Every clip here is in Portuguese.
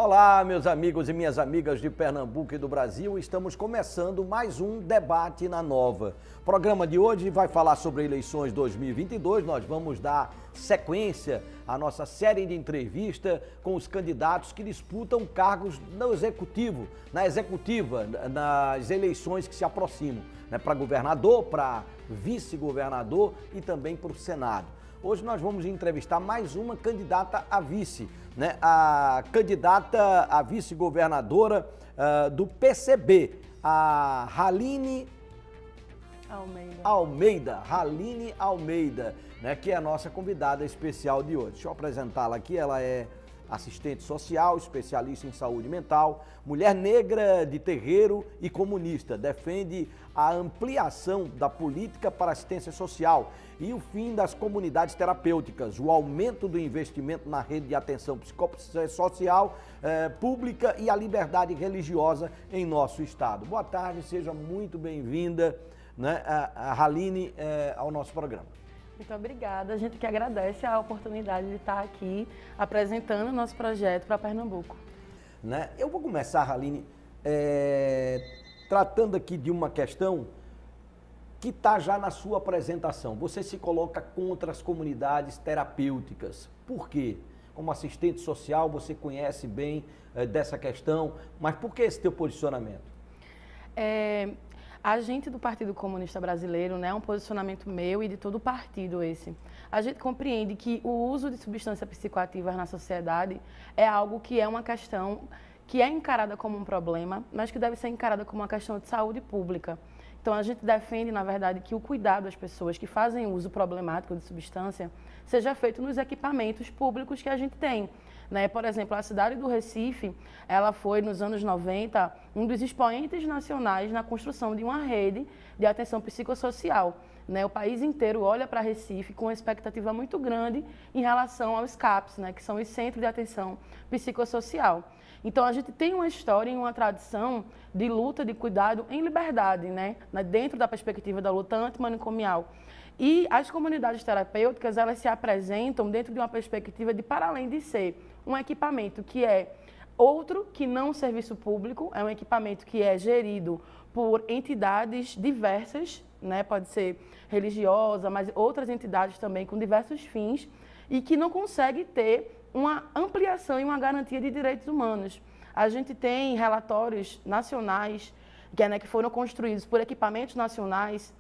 Olá, meus amigos e minhas amigas de Pernambuco e do Brasil. Estamos começando mais um Debate na Nova. O programa de hoje vai falar sobre eleições 2022. Nós vamos dar sequência à nossa série de entrevista com os candidatos que disputam cargos no executivo, na executiva, nas eleições que se aproximam, né, para governador, para vice-governador e também para o Senado. Hoje nós vamos entrevistar mais uma candidata a vice, né? A candidata a vice-governadora do PCB, a Raline Almeida, né? Que é a nossa convidada especial de hoje. Deixa eu apresentá-la aqui, ela é assistente social, especialista em saúde mental, mulher negra de terreiro e comunista, defende a ampliação da política para assistência social e o fim das comunidades terapêuticas, o aumento do investimento na rede de atenção psicossocial pública e a liberdade religiosa em nosso estado. Boa tarde, seja muito bem-vinda, né, a Raline, ao nosso programa. Muito obrigada. A gente que agradece a oportunidade de estar aqui apresentando o nosso projeto para Pernambuco. Né? Eu vou começar, Raline, tratando aqui de uma questão que está já na sua apresentação. Você se coloca contra as comunidades terapêuticas. Por quê? Como assistente social, você conhece bem dessa questão, mas por que esse teu posicionamento? A gente do Partido Comunista Brasileiro, né, é um posicionamento meu e de todo o partido esse. A gente compreende que o uso de substâncias psicoativas na sociedade é algo que é uma questão que é encarada como um problema, mas que deve ser encarada como uma questão de saúde pública. Então a gente defende, na verdade, que o cuidado das pessoas que fazem uso problemático de substância seja feito nos equipamentos públicos que a gente tem. Né? Por exemplo, a cidade do Recife, ela foi, nos anos 90, um dos expoentes nacionais na construção de uma rede de atenção psicossocial. Né? O país inteiro olha para Recife com uma expectativa muito grande em relação aos CAPs, né? Que são os Centros de Atenção Psicossocial. Então, a gente tem uma história e uma tradição de luta, de cuidado em liberdade, né? Dentro da perspectiva da luta antimanicomial. E as comunidades terapêuticas, elas se apresentam dentro de uma perspectiva de, para além de ser um equipamento que é outro que não serviço público, é um equipamento que é gerido por entidades diversas, né? Pode ser religiosa, mas outras entidades também com diversos fins, e que não consegue ter uma ampliação e uma garantia de direitos humanos. A gente tem relatórios nacionais que foram construídos por equipamentos nacionais.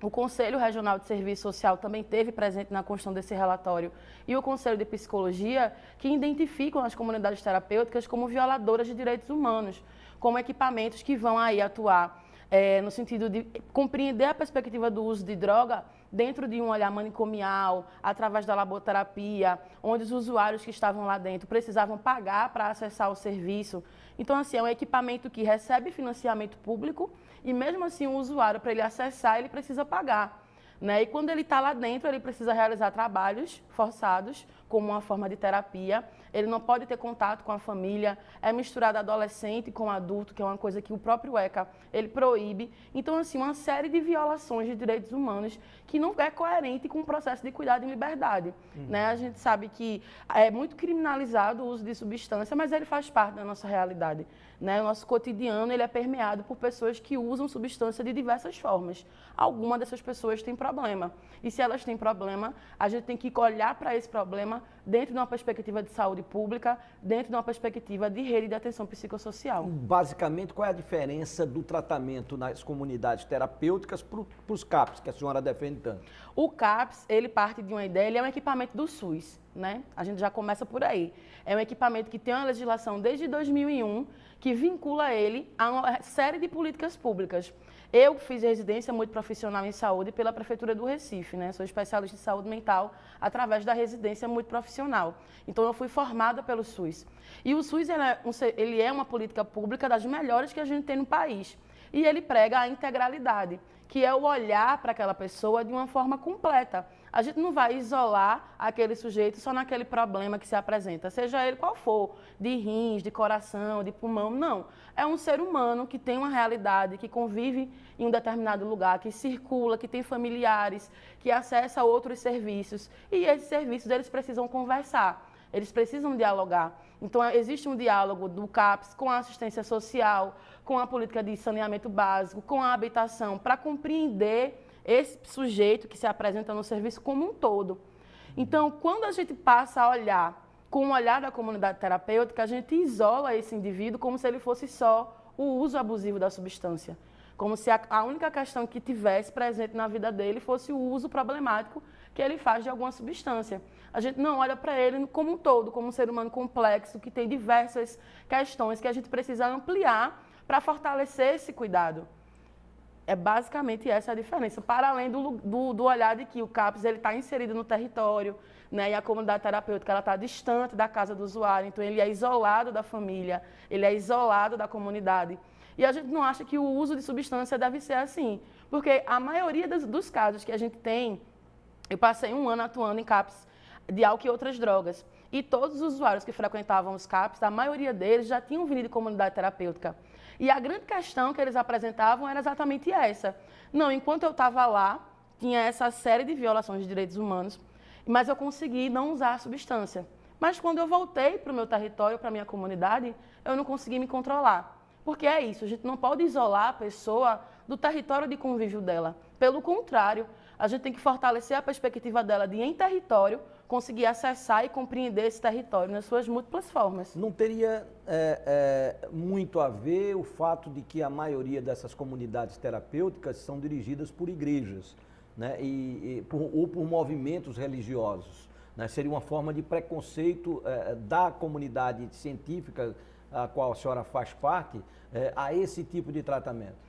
O Conselho Regional de Serviço Social também esteve presente na construção desse relatório e o Conselho de Psicologia, que identificam as comunidades terapêuticas como violadoras de direitos humanos, como equipamentos que vão aí atuar no sentido de compreender a perspectiva do uso de droga dentro de um olhar manicomial, através da laboterapia, onde os usuários que estavam lá dentro precisavam pagar para acessar o serviço. Então, assim, é um equipamento que recebe financiamento público e, mesmo assim, o usuário, para ele acessar, ele precisa pagar. Né? E quando ele está lá dentro, ele precisa realizar trabalhos forçados, como uma forma de terapia. Ele não pode ter contato com a família, é misturado adolescente com adulto, que é uma coisa que o próprio ECA, ele proíbe. Então, assim, uma série de violações de direitos humanos que não é coerente com o processo de cuidado em liberdade. Né? A gente sabe que é muito criminalizado o uso de substância, mas ele faz parte da nossa realidade. Né? O nosso cotidiano, ele é permeado por pessoas que usam substância de diversas formas. Alguma dessas pessoas tem problema. E se elas têm problema, a gente tem que olhar para esse problema dentro de uma perspectiva de saúde pública, dentro de uma perspectiva de rede de atenção psicossocial. Basicamente, qual é a diferença do tratamento nas comunidades terapêuticas para os CAPs, que a senhora defende tanto? O CAPS, ele parte de uma ideia, ele é um equipamento do SUS, né? A gente já começa por aí. É um equipamento que tem uma legislação desde 2001 que vincula ele a uma série de políticas públicas. Eu fiz residência muito profissional em saúde pela Prefeitura do Recife, né? Sou especialista em saúde mental através da residência muito profissional. Então, eu fui formada pelo SUS. E o SUS ele é uma política pública das melhores que a gente tem no país. E ele prega a integralidade, que é o olhar para aquela pessoa de uma forma completa. A gente não vai isolar aquele sujeito só naquele problema que se apresenta, seja ele qual for, de rins, de coração, de pulmão, não. É um ser humano que tem uma realidade, que convive em um determinado lugar, que circula, que tem familiares, que acessa outros serviços. E esses serviços, eles precisam conversar. eles precisam dialogar. Então, existe um diálogo do CAPES com a assistência social, com a política de saneamento básico, com a habitação, para compreender esse sujeito que se apresenta no serviço como um todo. Então, quando a gente passa a olhar com o olhar da comunidade terapêutica, a gente isola esse indivíduo como se ele fosse só o uso abusivo da substância. Como se a única questão que tivesse presente na vida dele fosse o uso problemático que ele faz de alguma substância. A gente não olha para ele como um todo, como um ser humano complexo, que tem diversas questões que a gente precisa ampliar para fortalecer esse cuidado. É basicamente essa a diferença, para além do olhar de que o CAPES está inserido no território, né, e a comunidade terapêutica está distante da casa do usuário, então ele é isolado da família, ele é isolado da comunidade. E a gente não acha que o uso de substância deve ser assim, porque a maioria dos casos que a gente tem, eu passei 1 ano atuando em CAPES de álcool e outras drogas, e todos os usuários que frequentavam os CAPES, a maioria deles já tinham vindo de comunidade terapêutica. E a grande questão que eles apresentavam era exatamente essa. Não, enquanto eu estava lá, tinha essa série de violações de direitos humanos, mas eu consegui não usar a substância. Mas quando eu voltei para o meu território, para a minha comunidade, eu não consegui me controlar. Porque é isso, a gente não pode isolar a pessoa do território de convívio dela. Pelo contrário, a gente tem que fortalecer a perspectiva dela de, em território, conseguir acessar e compreender esse território nas suas múltiplas formas. Não teria muito a ver o fato de que a maioria dessas comunidades terapêuticas são dirigidas por igrejas, né, ou por movimentos religiosos, né? Seria uma forma de preconceito da comunidade científica a qual a senhora faz parte a esse tipo de tratamento?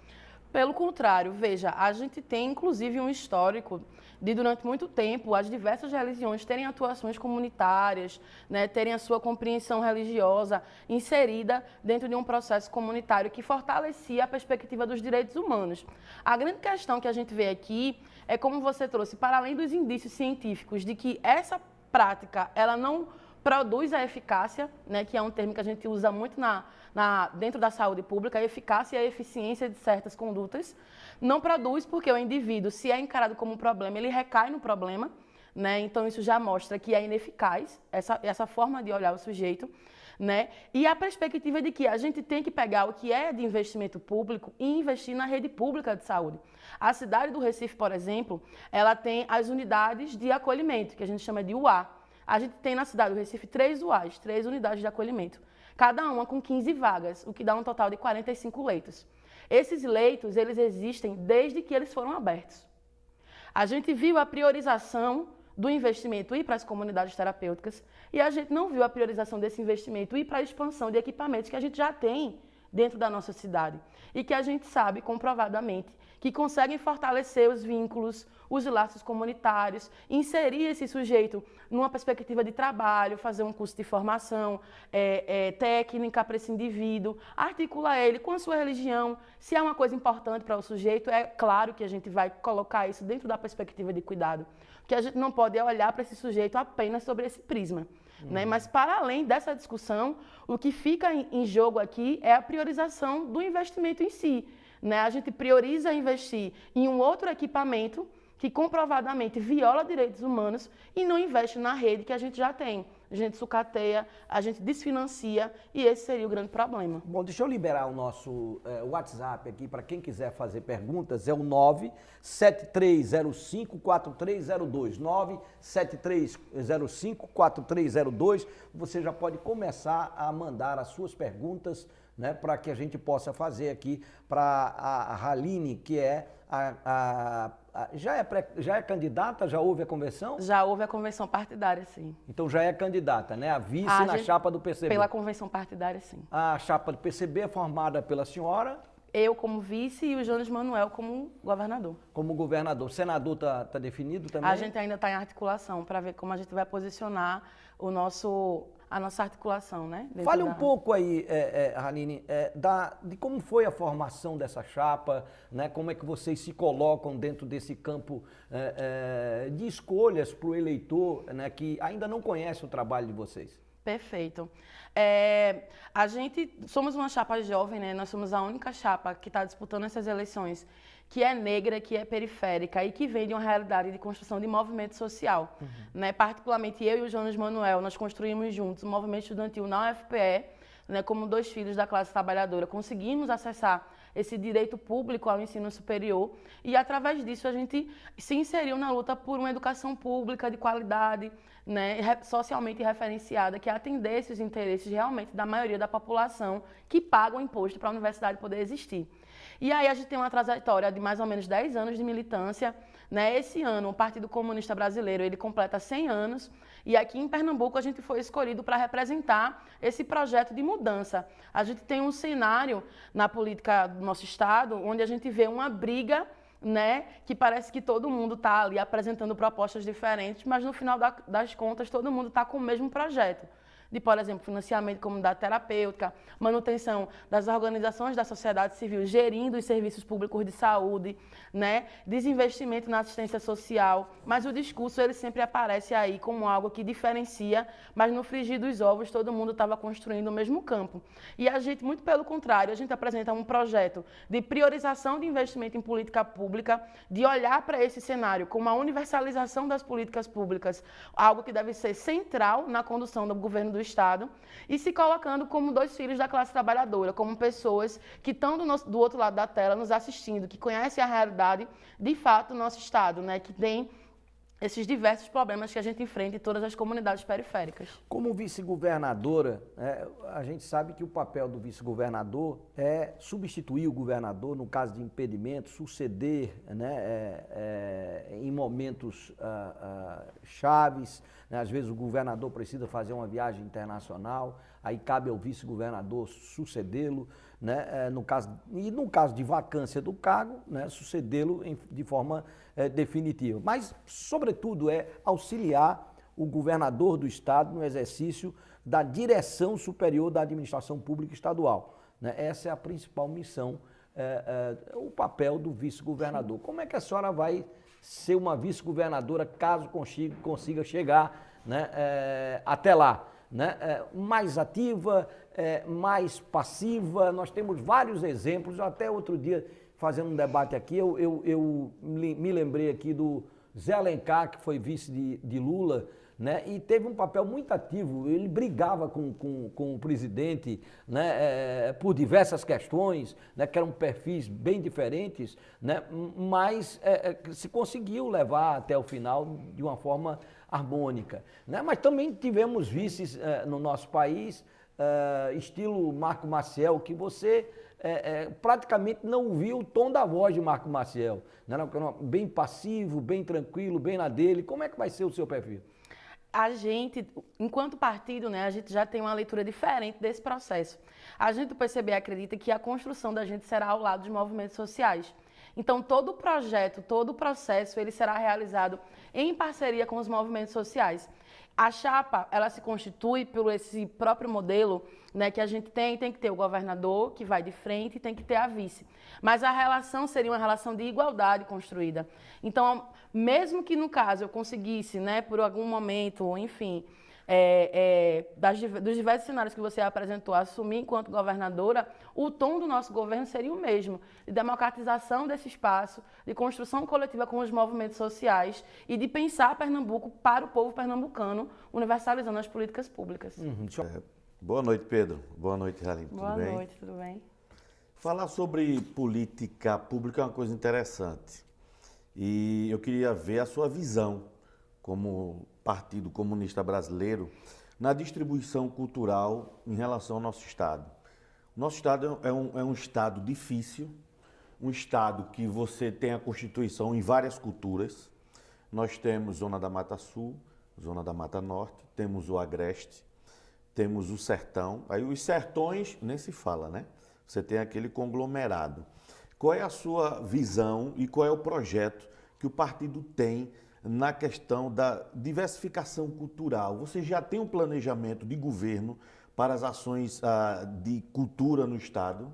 Pelo contrário, veja, a gente tem inclusive um histórico de, durante muito tempo, as diversas religiões terem atuações comunitárias, né, terem a sua compreensão religiosa inserida dentro de um processo comunitário que fortalecia a perspectiva dos direitos humanos. A grande questão que a gente vê aqui é, como você trouxe, para além dos indícios científicos de que essa prática ela não produz a eficácia, né, que é um termo que a gente usa muito dentro da saúde pública, a eficácia e a eficiência de certas condutas. Não produz porque o indivíduo, se é encarado como um problema, ele recai no problema, né? Então isso já mostra que é ineficaz, essa forma de olhar o sujeito, né? E a perspectiva de que a gente tem que pegar o que é de investimento público e investir na rede pública de saúde. A cidade do Recife, por exemplo, ela tem as unidades de acolhimento, que a gente chama de UA. A gente tem na cidade do Recife 3 UAs, 3 unidades de acolhimento, cada uma com 15 vagas, o que dá um total de 45 leitos. Esses leitos, eles existem desde que eles foram abertos. A gente viu a priorização do investimento ir para as comunidades terapêuticas e a gente não viu a priorização desse investimento ir para a expansão de equipamentos que a gente já tem dentro da nossa cidade e que a gente sabe comprovadamente que conseguem fortalecer os vínculos, os laços comunitários, inserir esse sujeito numa perspectiva de trabalho, fazer um curso de formação técnica para esse indivíduo, articular ele com a sua religião. Se é uma coisa importante para o sujeito, é claro que a gente vai colocar isso dentro da perspectiva de cuidado. Porque a gente não pode olhar para esse sujeito apenas sobre esse prisma. Né? Mas, para além dessa discussão, o que fica em jogo aqui é a priorização do investimento em si. Né? A gente prioriza investir em um outro equipamento que comprovadamente viola direitos humanos e não investe na rede que a gente já tem. A gente sucateia, a gente desfinancia e esse seria o grande problema. Bom, deixa eu liberar o nosso WhatsApp aqui para quem quiser fazer perguntas. É o 973054302. 973054302. Você já pode começar a mandar as suas perguntas, né, para que a gente possa fazer aqui para a Raline, que é já é candidata? Já houve a convenção? Já houve a convenção partidária, sim. Então já é candidata, né? A vice na chapa do PCB. Pela convenção partidária, sim. A chapa do PCB é formada pela senhora? Eu como vice e o Jones Manuel como governador. Como governador. O senador tá definido também? A gente ainda está em articulação para ver como a gente vai posicionar a nossa articulação, né? Fale um pouco aí, Raline, de como foi a formação dessa chapa, né? Como é que vocês se colocam dentro desse campo de escolhas para o eleitor, né, que ainda não conhece o trabalho de vocês? Perfeito. A gente somos uma chapa jovem, né? Nós somos a única chapa que está disputando essas eleições que é negra, que é periférica e que vem de uma realidade de construção de movimento social. Né? Particularmente eu e o Jonas Manuel, nós construímos juntos o movimento estudantil na UFPE, né, como 2 filhos da classe trabalhadora. Conseguimos acessar esse direito público ao ensino superior e, através disso, a gente se inseriu na luta por uma educação pública de qualidade, né, socialmente referenciada, que atendesse os interesses realmente da maioria da população que paga o imposto para a universidade poder existir. E aí a gente tem uma trajetória de mais ou menos 10 anos de militância. Né? Esse ano, o Partido Comunista Brasileiro ele completa 100 anos e aqui em Pernambuco a gente foi escolhido para representar esse projeto de mudança. A gente tem um cenário na política do nosso estado onde a gente vê uma briga, né, que parece que todo mundo está ali apresentando propostas diferentes, mas no final das contas todo mundo está com o mesmo projeto. De, por exemplo, financiamento de comunidade terapêutica, manutenção das organizações da sociedade civil, gerindo os serviços públicos de saúde, né? Desinvestimento na assistência social, mas o discurso ele sempre aparece aí como algo que diferencia, mas no frigir dos ovos todo mundo estava construindo o mesmo campo. E a gente, muito pelo contrário, a gente apresenta um projeto de priorização de investimento em política pública, de olhar para esse cenário como a universalização das políticas públicas, algo que deve ser central na condução do governo do Estado, e se colocando como 2 filhos da classe trabalhadora, como pessoas que estão do outro lado da tela nos assistindo, que conhecem a realidade de fato do nosso Estado, né, que tem esses diversos problemas que a gente enfrenta em todas as comunidades periféricas. Como vice-governadora, a gente sabe que o papel do vice-governador é substituir o governador no caso de impedimento, suceder, né, em momentos chaves. Né? Às vezes o governador precisa fazer uma viagem internacional, aí cabe ao vice-governador sucedê-lo. Né, no caso de vacância do cargo, né, sucedê-lo de forma definitiva. Mas, sobretudo, é auxiliar o governador do Estado no exercício da direção superior da administração pública estadual. Né? Essa é a principal missão, o papel do vice-governador. Como é que a senhora vai ser uma vice-governadora caso consiga chegar, né, até lá? Né? Mais ativa, mais passiva, nós temos vários exemplos. Até outro dia, fazendo um debate aqui, eu me lembrei aqui do Zé Alencar, que foi vice de Lula, né? E teve um papel muito ativo. Ele brigava com o presidente, né? Por diversas questões, né? Que eram perfis bem diferentes, né? Mas se conseguiu levar até o final de uma forma harmônica. Né? Mas também tivemos vices no nosso país, estilo Marco Maciel, que você praticamente não ouviu o tom da voz de Marco Maciel. Né? Bem passivo, bem tranquilo, bem na dele. Como é que vai ser o seu perfil? A gente, enquanto partido, né, a gente já tem uma leitura diferente desse processo. A gente do PCB acredita que a construção da gente será ao lado dos movimentos sociais. Então, todo o projeto, todo o processo, ele será realizado em parceria com os movimentos sociais. A chapa, ela se constitui por esse próprio modelo, né, que a gente tem que ter o governador, que vai de frente, e tem que ter a vice. Mas a relação seria uma relação de igualdade construída. Então, mesmo que no caso eu conseguisse, né, por algum momento, enfim, dos diversos cenários que você apresentou, assumir enquanto governadora, o tom do nosso governo seria o mesmo, de democratização desse espaço, de construção coletiva com os movimentos sociais e de pensar Pernambuco para o povo pernambucano, universalizando as políticas públicas. Boa noite, Pedro. Boa noite, Halim. Tudo bem? Boa noite, tudo bem? Falar sobre política pública é uma coisa interessante. E eu queria ver a sua visão como Partido Comunista Brasileiro na distribuição cultural em relação ao nosso Estado. O nosso Estado é um Estado difícil, um Estado que você tem a Constituição em várias culturas. Nós temos Zona da Mata Sul, Zona da Mata Norte, temos o Agreste, temos o Sertão. Aí os sertões nem se fala, né? Você tem aquele conglomerado. Qual é a sua visão e qual é o projeto que o partido tem na questão da diversificação cultural? Você já tem um planejamento de governo para as ações de cultura no Estado?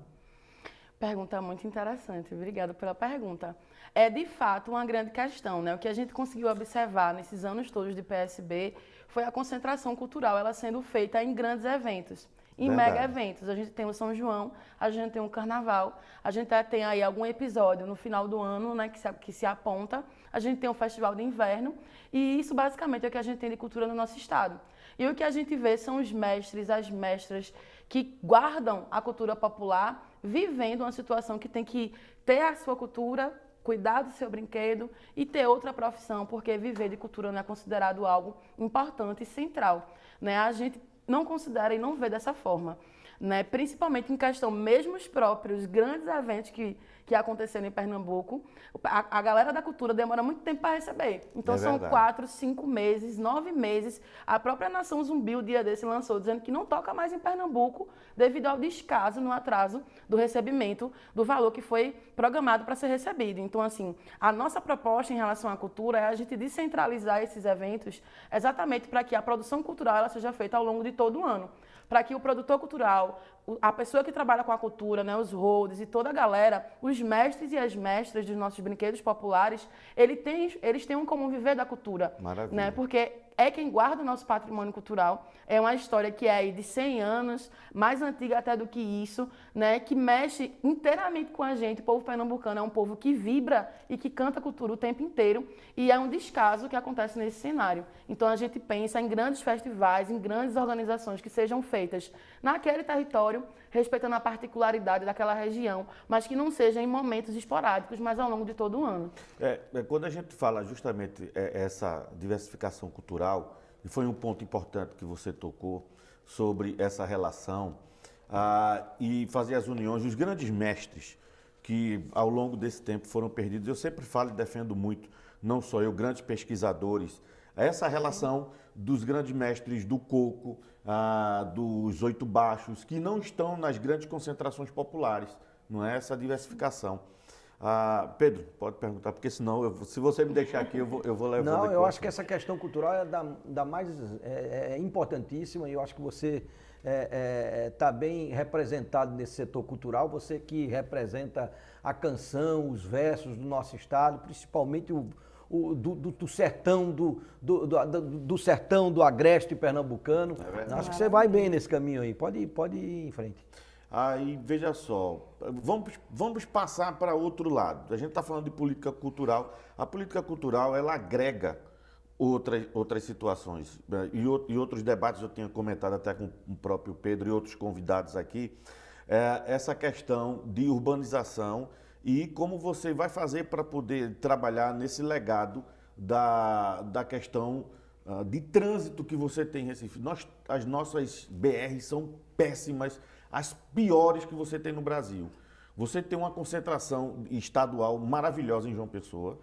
Pergunta muito interessante, obrigada pela pergunta. É de fato uma grande questão, né? O que a gente conseguiu observar nesses anos todos de PSB foi a concentração cultural, ela sendo feita em grandes eventos. em mega eventos. A gente tem o São João, a gente tem o Carnaval, a gente tem aí algum episódio no final do ano, né, que se aponta, a gente tem o Festival de Inverno, e isso basicamente é o que a gente tem de cultura no nosso estado. E o que a gente vê são os mestres, as mestras que guardam a cultura popular, vivendo uma situação que tem que ter a sua cultura, cuidar do seu brinquedo e ter outra profissão, porque viver de cultura não é considerado algo importante e central, né? A gente não considera e não vê dessa forma, né? Principalmente em questão, mesmo os próprios grandes eventos que aconteceram em Pernambuco, a galera da cultura demora muito tempo para receber. Então são 4, 5 meses, 9 meses. A própria Nação Zumbi, o dia desse, lançou dizendo que não toca mais em Pernambuco devido ao descaso no atraso do recebimento do valor que foi programado para ser recebido. Então, assim, a nossa proposta em relação à cultura é a gente descentralizar esses eventos exatamente para que a produção cultural ela seja feita ao longo de todo o ano. Para que o produtor cultural, a pessoa que trabalha com a cultura, né, os holds e toda a galera, os mestres e as mestras dos nossos brinquedos populares, eles tenham como viver da cultura. Maravilha. Né, porque é quem guarda o nosso patrimônio cultural. É uma história que é aí de 100 anos, mais antiga até do que isso, né, que mexe inteiramente com a gente. O povo pernambucano é um povo que vibra e que canta cultura o tempo inteiro. E é um descaso que acontece nesse cenário. Então a gente pensa em grandes festivais, em grandes organizações que sejam feitas naquele território, respeitando a particularidade daquela região, mas que não seja em momentos esporádicos, mas ao longo de todo o ano. Quando a gente fala justamente essa diversificação cultural, e foi um ponto importante que você tocou sobre essa relação, e fazer as uniões, os grandes mestres que ao longo desse tempo foram perdidos. Eu sempre falo e defendo muito, não só eu, grandes pesquisadores, essa relação dos grandes mestres do coco, dos oito baixos, que não estão nas grandes concentrações populares, não é essa diversificação. Pedro, pode perguntar, porque senão, se você me deixar aqui, eu vou levando. Não, eu acho que essa questão cultural é importantíssima, e eu acho que você está bem representado nesse setor cultural, você que representa a canção, os versos do nosso estado, principalmente do sertão, do sertão do agreste pernambucano. Acho que você vai bem nesse caminho aí, pode ir em frente. Aí, veja só, vamos passar para outro lado. A gente está falando de política cultural. A política cultural, ela agrega outras situações. E outros debates eu tinha comentado até com o próprio Pedro e outros convidados aqui, essa questão de urbanização e como você vai fazer para poder trabalhar nesse legado da questão de trânsito que você tem em Recife. As nossas BRs são péssimas, as piores que você tem no Brasil. Você tem uma concentração estadual maravilhosa em João Pessoa.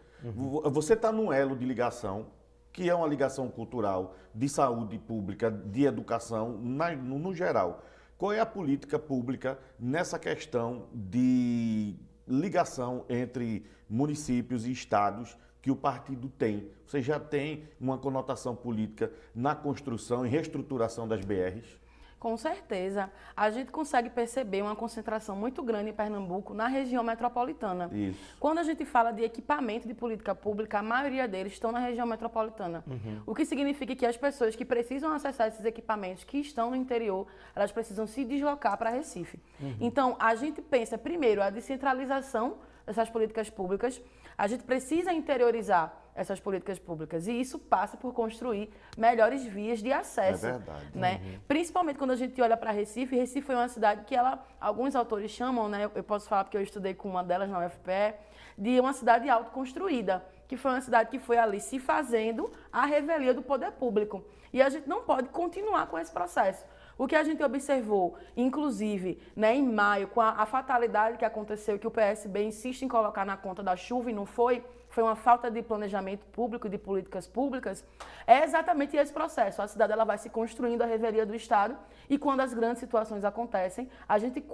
Você está num elo de ligação, que é uma ligação cultural, de saúde pública, de educação, no geral. Qual é a política pública nessa questão de ligação entre municípios e estados que o partido tem? Você já tem uma conotação política na construção e reestruturação das BRs? Com certeza. A gente consegue perceber uma concentração muito grande em Pernambuco, na região metropolitana. Isso. Quando a gente fala de equipamento de política pública, a maioria deles estão na região metropolitana. O que significa que as pessoas que precisam acessar esses equipamentos que estão no interior, elas precisam se deslocar para Recife. Então, a gente pensa, primeiro, a descentralização dessas políticas públicas. A gente precisa interiorizar essas políticas públicas e isso passa por construir melhores vias de acesso. É verdade. Né? Principalmente quando a gente olha para Recife. Recife é uma cidade que alguns autores chamam, né, eu posso falar porque eu estudei com uma delas na UFPE, de uma cidade autoconstruída, que foi uma cidade que foi ali se fazendo à revelia do poder público. E a gente não pode continuar com esse processo. O que a gente observou, inclusive, né, em maio, com a fatalidade que aconteceu, que o PSB insiste em colocar na conta da chuva e não foi uma falta de planejamento público e de políticas públicas, é exatamente esse processo. A cidade ela vai se construindo à revelia do Estado e quando as grandes situações acontecem, a gente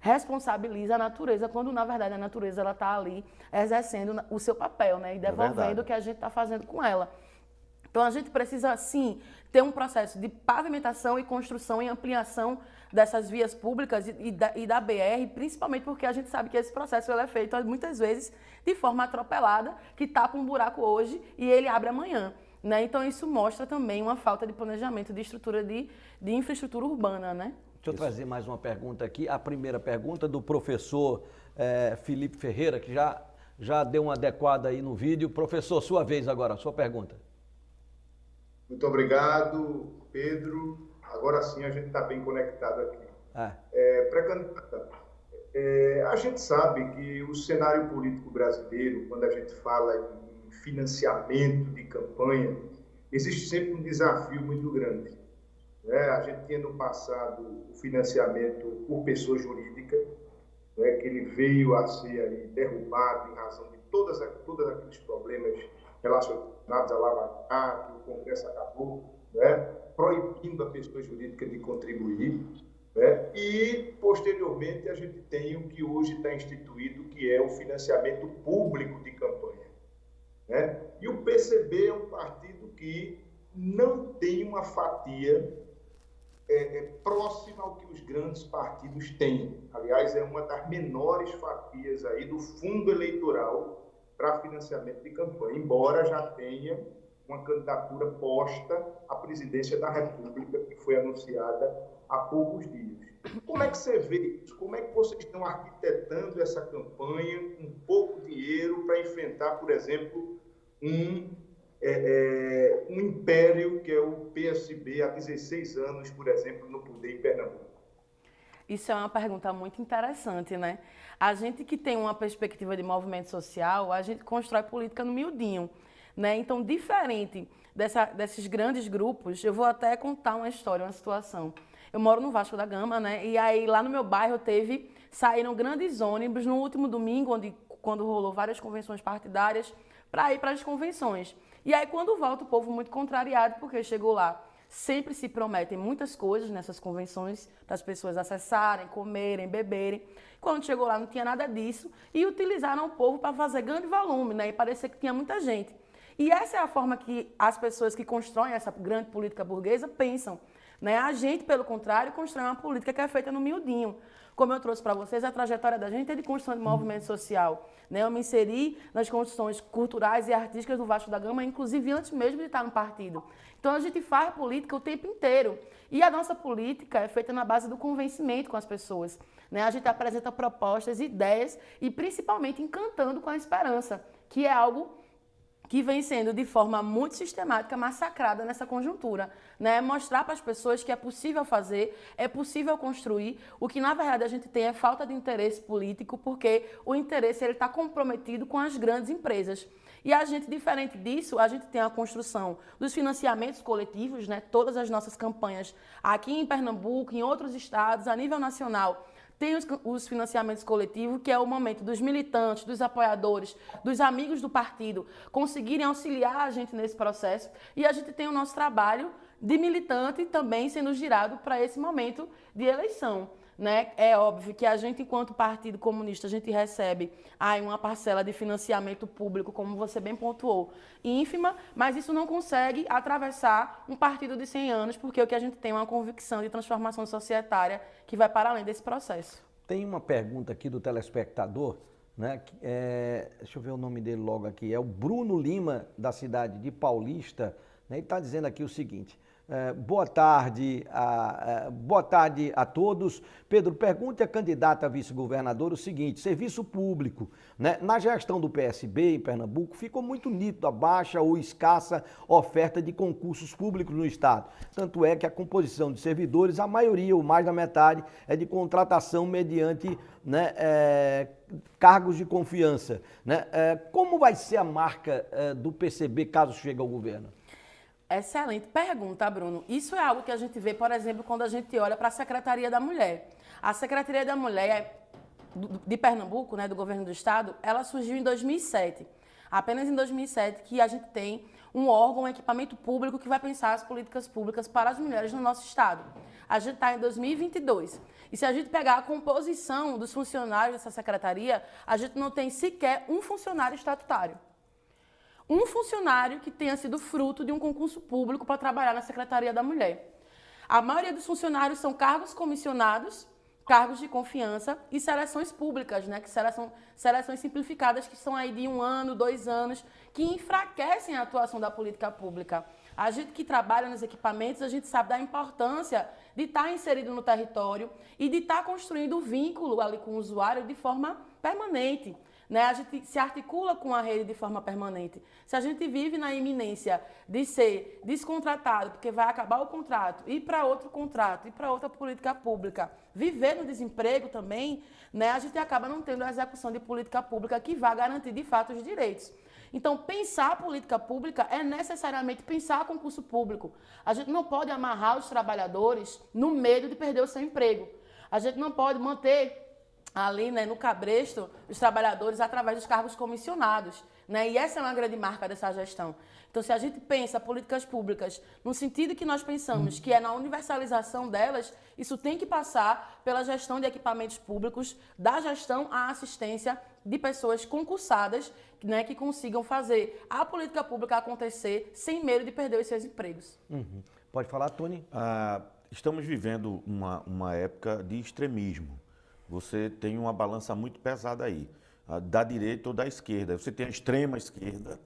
responsabiliza a natureza, quando na verdade a natureza está ali exercendo o seu papel, né, e devolvendo o que a gente está fazendo com ela. Então, a gente precisa, sim, ter um processo de pavimentação e construção e ampliação dessas vias públicas e da BR, principalmente porque a gente sabe que esse processo ele é feito, muitas vezes, de forma atropelada, que tapa um buraco hoje e ele abre amanhã. Né? Então, isso mostra também uma falta de planejamento de estrutura de infraestrutura urbana, né? Deixa eu trazer mais uma pergunta aqui. A primeira pergunta do professor Felipe Ferreira, que já deu uma adequada aí no vídeo. Professor, sua vez agora, sua pergunta. Muito obrigado, Pedro. Agora sim a gente está bem conectado aqui. Pré-candidata, a gente sabe que o cenário político brasileiro, quando a gente fala em financiamento de campanha, existe sempre um desafio muito grande. A gente tinha no passado o financiamento por pessoa jurídica, que ele veio a ser aí derrubado em razão de todos aqueles problemas relacionados à Lava Jato, o Congresso acabou proibindo a pessoa jurídica de contribuir. E, posteriormente, a gente tem o que hoje está instituído, que é o financiamento público de campanha. E o PCB é um partido que não tem uma fatia próxima ao que os grandes partidos têm. Aliás, é uma das menores fatias aí do fundo eleitoral para financiamento de campanha, embora já tenha uma candidatura posta à presidência da República, que foi anunciada há poucos dias. Como é que você vê isso? Como é que vocês estão arquitetando essa campanha com pouco dinheiro para enfrentar, por exemplo, um império que é o PSB há 16 anos, por exemplo, no poder em Pernambuco? Isso é uma pergunta muito interessante, né? A gente que tem uma perspectiva de movimento social, a gente constrói política no miudinho, né? Então, diferente desses grandes grupos, eu vou até contar uma história, uma situação. Eu moro no Vasco da Gama, né? E aí lá no meu bairro saíram grandes ônibus no último domingo, quando rolou várias convenções partidárias, para ir para as convenções. E aí quando volta o povo muito contrariado, porque chegou lá, sempre se prometem muitas coisas nessas convenções, para as pessoas acessarem, comerem, beberem. Quando chegou lá não tinha nada disso e utilizaram o povo para fazer grande volume, né? E parecia que tinha muita gente. E essa é a forma que as pessoas que constroem essa grande política burguesa pensam, né? A gente, pelo contrário, constrói uma política que é feita no miudinho. Como eu trouxe para vocês, a trajetória da gente é de construção de movimento social, né? Eu me inseri nas construções culturais e artísticas do Vasco da Gama, inclusive antes mesmo de estar no partido. Então a gente faz política o tempo inteiro. E a nossa política é feita na base do convencimento com as pessoas, né? A gente apresenta propostas, ideias e principalmente encantando com a esperança, que é algo que vem sendo de forma muito sistemática massacrada nessa conjuntura, né? Mostrar para as pessoas que é possível fazer, é possível construir. O que na verdade a gente tem é falta de interesse político, porque o interesse ele está comprometido com as grandes empresas. E a gente, diferente disso, a gente tem a construção dos financiamentos coletivos, né? Todas as nossas campanhas aqui em Pernambuco, em outros estados, a nível nacional, tem os financiamentos coletivos, que é o momento dos militantes, dos apoiadores, dos amigos do partido conseguirem auxiliar a gente nesse processo. E a gente tem o nosso trabalho de militante também sendo girado para esse momento de eleição, né? É óbvio que a gente, enquanto Partido Comunista, a gente recebe uma parcela de financiamento público, como você bem pontuou, ínfima, mas isso não consegue atravessar um partido de 100 anos, porque o que a gente tem é uma convicção de transformação societária que vai para além desse processo. Tem uma pergunta aqui do telespectador, né? Deixa eu ver o nome dele logo aqui, é o Bruno Lima, da cidade de Paulista, né? Ele está dizendo aqui o seguinte: boa tarde a todos. Pedro, pergunte à candidata a vice-governador o seguinte: serviço público, né? Na gestão do PSB em Pernambuco ficou muito nítido a baixa ou escassa oferta de concursos públicos no estado. Tanto é que a composição de servidores, a maioria ou mais da metade, é de contratação mediante, né, cargos de confiança, né? Como vai ser a marca do PCB caso chegue ao governo? Excelente pergunta, Bruno. Isso é algo que a gente vê, por exemplo, quando a gente olha para a Secretaria da Mulher. A Secretaria da Mulher de Pernambuco, né, do governo do estado, ela surgiu em 2007. Apenas em 2007 que a gente tem um órgão, um equipamento público que vai pensar as políticas públicas para as mulheres no nosso estado. A gente está em 2022. E se a gente pegar a composição dos funcionários dessa secretaria, a gente não tem sequer um funcionário estatutário. Um funcionário que tenha sido fruto de um concurso público para trabalhar na Secretaria da Mulher. A maioria dos funcionários são cargos comissionados cargos de confiança e seleções públicas, né? Que seleções simplificadas que são aí de 1 ano, 2 anos, que enfraquecem a atuação da política pública. A gente que trabalha nos equipamentos, a gente sabe da importância de estar inserido no território e de estar construindo o vínculo ali com o usuário de forma permanente. Né? A gente se articula com a rede de forma permanente. Se a gente vive na iminência de ser descontratado, porque vai acabar o contrato, ir para outro contrato, ir para outra política pública, viver no desemprego também, né? A gente acaba não tendo a execução de política pública que vá garantir de fato os direitos. Então, pensar a política pública é necessariamente pensar concurso público. A gente não pode amarrar os trabalhadores no medo de perder o seu emprego. A gente não pode manter ali, né, no cabresto os trabalhadores através dos cargos comissionados. Né? E essa é uma grande marca dessa gestão. Então, se a gente pensa políticas públicas no sentido que nós pensamos, que é na universalização delas, isso tem que passar pela gestão de equipamentos públicos, da gestão à assistência de pessoas concursadas, né, que consigam fazer a política pública acontecer sem medo de perder os seus empregos. Uhum. Pode falar, Tony? Estamos vivendo uma época de extremismo. Você tem uma balança muito pesada aí, da direita ou da esquerda. Você tem a extrema esquerda.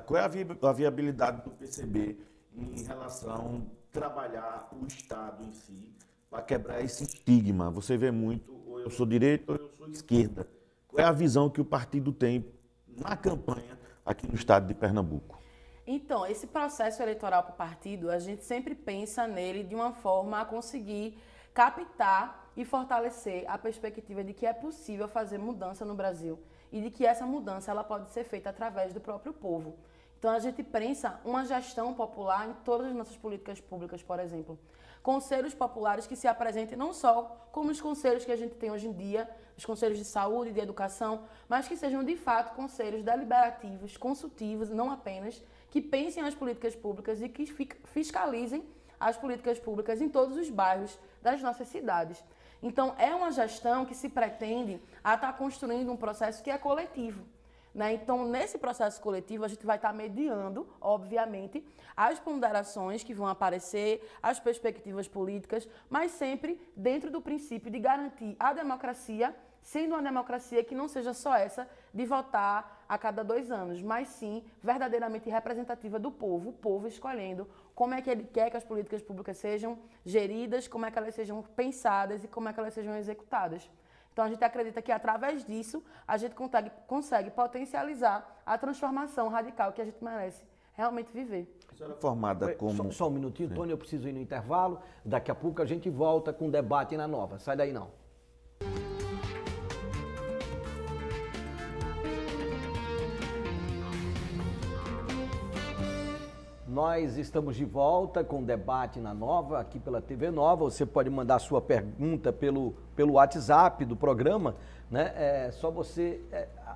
Qual é a viabilidade do PCB em relação a trabalhar o Estado em si para quebrar esse estigma? Você vê muito, ou eu sou direita ou eu sou esquerda. Qual é a visão que o partido tem na campanha aqui no estado de Pernambuco? Então, esse processo eleitoral para o partido, a gente sempre pensa nele de uma forma a conseguir captar e fortalecer a perspectiva de que é possível fazer mudança no Brasil e de que essa mudança ela pode ser feita através do próprio povo. Então, a gente pensa uma gestão popular em todas as nossas políticas públicas, por exemplo. Conselhos populares que se apresentem não só como os conselhos que a gente tem hoje em dia, os conselhos de saúde e de educação, mas que sejam, de fato, conselhos deliberativos, consultivos, não apenas, que pensem as políticas públicas e que fiscalizem as políticas públicas em todos os bairros das nossas cidades. Então, é uma gestão que se pretende a estar construindo um processo que é coletivo. Né? Então, nesse processo coletivo, a gente vai estar mediando, obviamente, as ponderações que vão aparecer, as perspectivas políticas, mas sempre dentro do princípio de garantir a democracia, sendo uma democracia que não seja só essa de votar a cada 2 anos, mas sim verdadeiramente representativa do povo, o povo escolhendo como é que ele quer que as políticas públicas sejam geridas, como é que elas sejam pensadas e como é que elas sejam executadas. Então, a gente acredita que, através disso, a gente consegue potencializar a transformação radical que a gente merece realmente viver. A senhora é formada como... Só um minutinho, Tony, eu preciso ir no intervalo. Daqui a pouco a gente volta com o debate na Nova. Sai daí, não. Nós estamos de volta com o debate na Nova, aqui pela TV Nova. Você pode mandar sua pergunta pelo WhatsApp do programa, né? É só você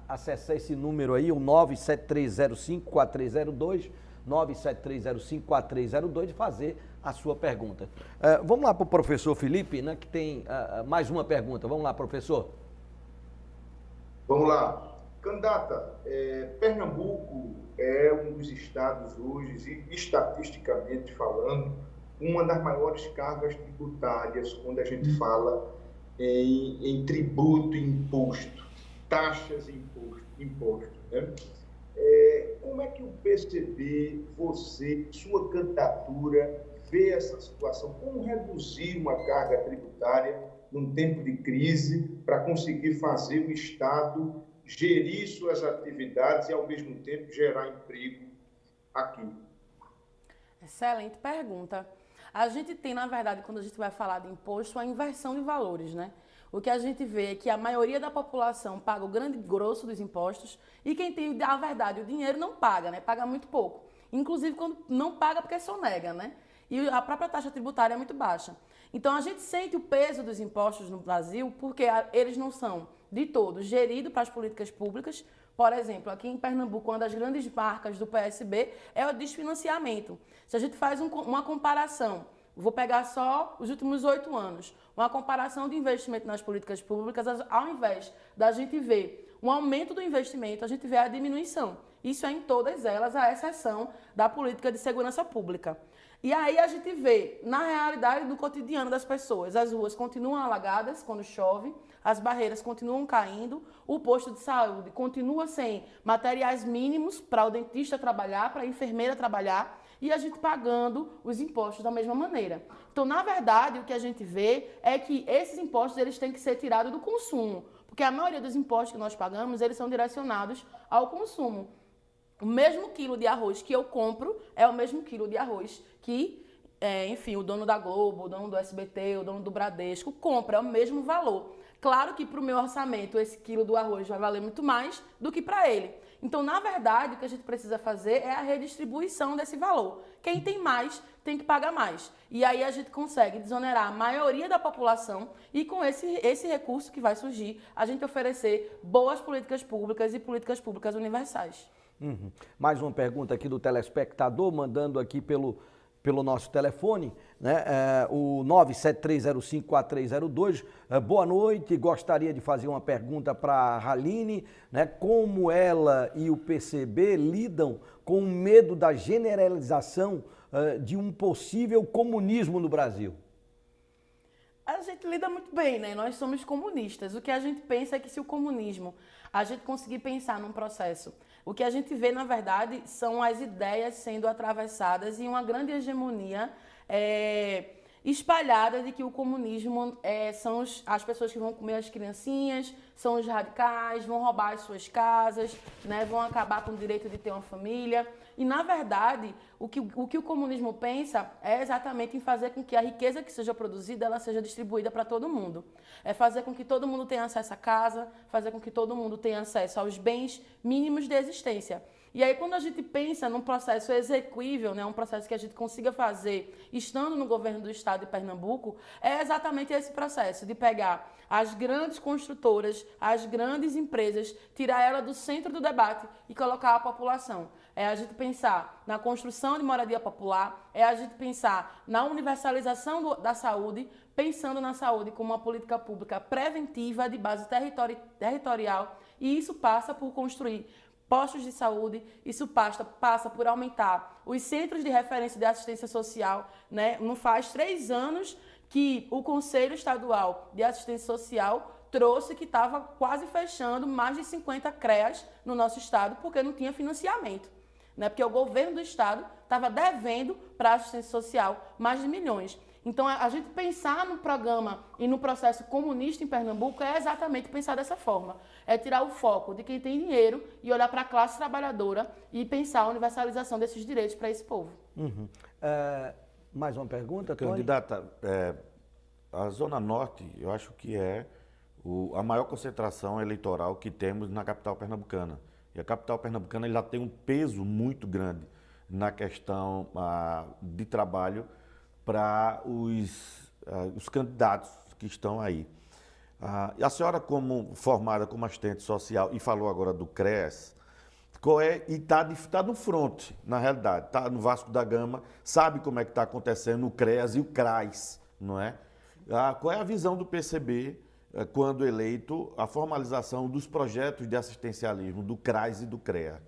acessar esse número aí, o 97305-4302, 97305-4302 e fazer a sua pergunta. Vamos lá para o professor Felipe, né, que tem mais uma pergunta. Vamos lá, professor. Vamos lá. Candidata, Pernambuco é um dos estados hoje, estatisticamente falando, uma das maiores cargas tributárias quando a gente fala em tributo e imposto, taxas e imposto. Né? Como é que o PCB, você, sua candidatura, vê essa situação? Como reduzir uma carga tributária num tempo de crise para conseguir fazer o Estado gerir suas atividades e, ao mesmo tempo, gerar emprego aqui? Excelente pergunta. A gente tem, na verdade, quando a gente vai falar de imposto, a inversão de valores, né? O que a gente vê é que a maioria da população paga o grande grosso dos impostos e quem tem, na verdade, o dinheiro não paga, né? Paga muito pouco. Inclusive, quando não paga porque sonega, né? E a própria taxa tributária é muito baixa. Então, a gente sente o peso dos impostos no Brasil porque eles não são, de todo, geridos para as políticas públicas. Por exemplo, aqui em Pernambuco, uma das grandes marcas do PSB é o desfinanciamento. Se a gente faz uma comparação, vou pegar só os últimos 8 anos, uma comparação de investimento nas políticas públicas, ao invés da gente ver um aumento do investimento, a gente vê a diminuição. Isso é em todas elas, à exceção da política de segurança pública. E aí a gente vê, na realidade do cotidiano das pessoas, as ruas continuam alagadas quando chove, as barreiras continuam caindo, o posto de saúde continua sem materiais mínimos para o dentista trabalhar, para a enfermeira trabalhar, e a gente pagando os impostos da mesma maneira. Então, na verdade, o que a gente vê é que esses impostos eles têm que ser tirados do consumo, porque a maioria dos impostos que nós pagamos, eles são direcionados ao consumo. O mesmo quilo de arroz que eu compro é o mesmo quilo de arroz que, enfim, o dono da Globo, o dono do SBT, o dono do Bradesco compra, é o mesmo valor. Claro que para o meu orçamento esse quilo do arroz vai valer muito mais do que para ele. Então, na verdade, o que a gente precisa fazer é a redistribuição desse valor. Quem tem mais tem que pagar mais. E aí a gente consegue desonerar a maioria da população e com esse recurso que vai surgir, a gente oferecer boas políticas públicas e políticas públicas universais. Uhum. Mais uma pergunta aqui do telespectador, mandando aqui pelo nosso telefone, né? O 973054302. Boa noite, gostaria de fazer uma pergunta para a Haline, né? Como ela e o PCB lidam com o medo da generalização de um possível comunismo no Brasil? A gente lida muito bem, né? Nós somos comunistas. O que a gente pensa é que se o comunismo, a gente conseguir pensar num processo, o que a gente vê, na verdade, são as ideias sendo atravessadas e uma grande hegemonia espalhada de que o comunismo são as pessoas que vão comer as criancinhas, são os radicais, vão roubar as suas casas, né? Vão acabar com o direito de ter uma família. E, na verdade, o que o comunismo pensa é exatamente em fazer com que a riqueza que seja produzida, ela seja distribuída para todo mundo. É fazer com que todo mundo tenha acesso à casa, fazer com que todo mundo tenha acesso aos bens mínimos de existência. E aí, quando a gente pensa num processo execuível, né, um processo que a gente consiga fazer estando no governo do estado de Pernambuco, é exatamente esse processo de pegar as grandes construtoras, as grandes empresas, tirar ela do centro do debate e colocar a população. É a gente pensar na construção de moradia popular, é a gente pensar na universalização da saúde, pensando na saúde como uma política pública preventiva de base territorial, e isso passa por construir postos de saúde, isso passa por aumentar os centros de referência de assistência social, né? Não faz 3 anos que o Conselho Estadual de Assistência Social trouxe que estava quase fechando mais de 50 CREAs no nosso estado, porque não tinha financiamento, né? Porque o governo do estado estava devendo para a assistência social mais de milhões. Então, a gente pensar no programa e no processo comunista em Pernambuco é exatamente pensar dessa forma. É tirar o foco de quem tem dinheiro e olhar para a classe trabalhadora e pensar a universalização desses direitos para esse povo. Uhum. Mais uma pergunta, Tony? Candidata, a Zona Norte, eu acho que é a maior concentração eleitoral que temos na capital pernambucana. E a capital pernambucana ela tem um peso muito grande na questão de trabalho para os candidatos que estão aí. A senhora, como formada como assistente social, e falou agora do CREAS, e está no front, na realidade, está no Vasco da Gama, sabe como é que está acontecendo o CREAS e o CRAS, não é? Qual é a visão do PCB, quando eleito, a formalização dos projetos de assistencialismo do CRAS e do CREA?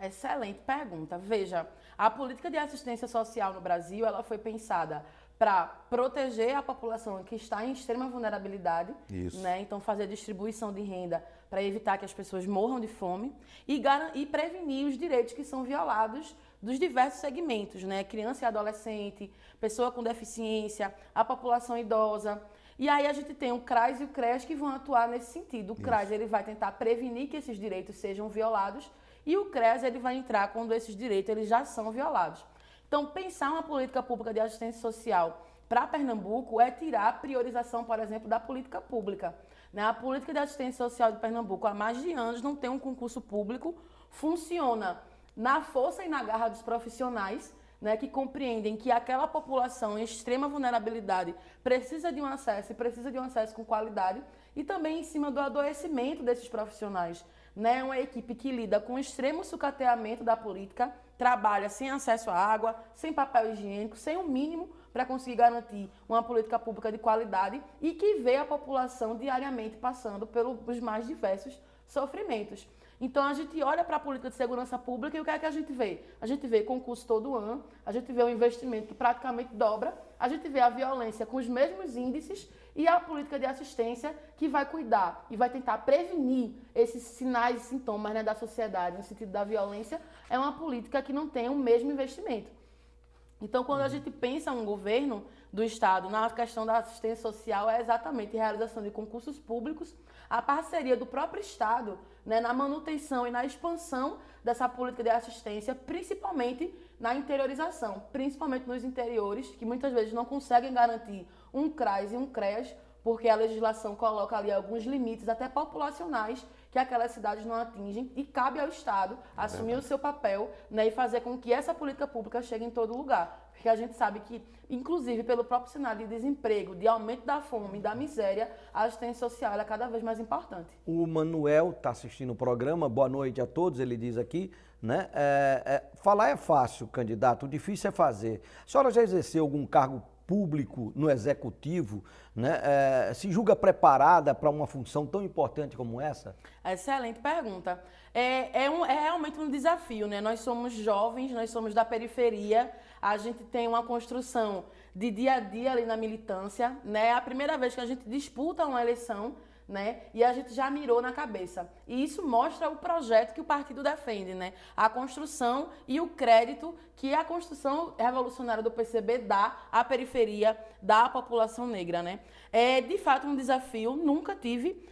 Excelente pergunta. Veja, a política de assistência social no Brasil, ela foi pensada para proteger a população que está em extrema vulnerabilidade, né? Então fazer distribuição de renda para evitar que as pessoas morram de fome e prevenir os direitos que são violados dos diversos segmentos, né? Criança e adolescente, pessoa com deficiência, a população idosa. E aí a gente tem o CRAS e o CREAS que vão atuar nesse sentido. O CRAS ele vai tentar prevenir que esses direitos sejam violados e o CREAS ele vai entrar quando esses direitos eles já são violados. Então, pensar uma política pública de assistência social para Pernambuco é tirar a priorização, por exemplo, da política pública. Né? A política de assistência social de Pernambuco há mais de anos não tem um concurso público, funciona na força e na garra dos profissionais, né, que compreendem que aquela população em extrema vulnerabilidade precisa de um acesso e precisa de um acesso com qualidade e também em cima do adoecimento desses profissionais. Né, uma equipe que lida com o extremo sucateamento da política, trabalha sem acesso à água, sem papel higiênico, sem o mínimo para conseguir garantir uma política pública de qualidade e que vê a população diariamente passando pelos mais diversos sofrimentos. Então, a gente olha para a política de segurança pública e o que é que a gente vê? A gente vê concurso todo ano, a gente vê o investimento que praticamente dobra, a gente vê a violência com os mesmos índices e a política de assistência que vai cuidar e vai tentar prevenir esses sinais e sintomas, né, da sociedade, no sentido da violência, é uma política que não tem o mesmo investimento. Então, quando a gente pensa um governo do Estado na questão da assistência social, é exatamente a realização de concursos públicos, a parceria do próprio Estado, né, na manutenção e na expansão dessa política de assistência, principalmente na interiorização, principalmente nos interiores, que muitas vezes não conseguem garantir um CRAS e um CREAS, porque a legislação coloca ali alguns limites, até populacionais, que aquelas cidades não atingem, e cabe ao Estado assumir o seu papel, né, e fazer com que essa política pública chegue em todo lugar. Porque a gente sabe que, inclusive pelo próprio cenário de desemprego, de aumento da fome, da miséria, a assistência social é cada vez mais importante. O Manuel está assistindo o programa, boa noite a todos, ele diz aqui, né? Falar é fácil, candidato, o difícil é fazer. A senhora já exerceu algum cargo público no executivo, né? Se julga preparada para uma função tão importante como essa? Excelente pergunta. É realmente um desafio, né? Nós somos jovens, nós somos da periferia, a gente tem uma construção de dia a dia ali na militância, né? É a primeira vez que a gente disputa uma eleição, né? E a gente já mirou na cabeça. E isso mostra o projeto que o partido defende, né? A construção e o crédito que a construção revolucionária do PCB dá à periferia, dá à população negra, né? É de fato um desafio, nunca tive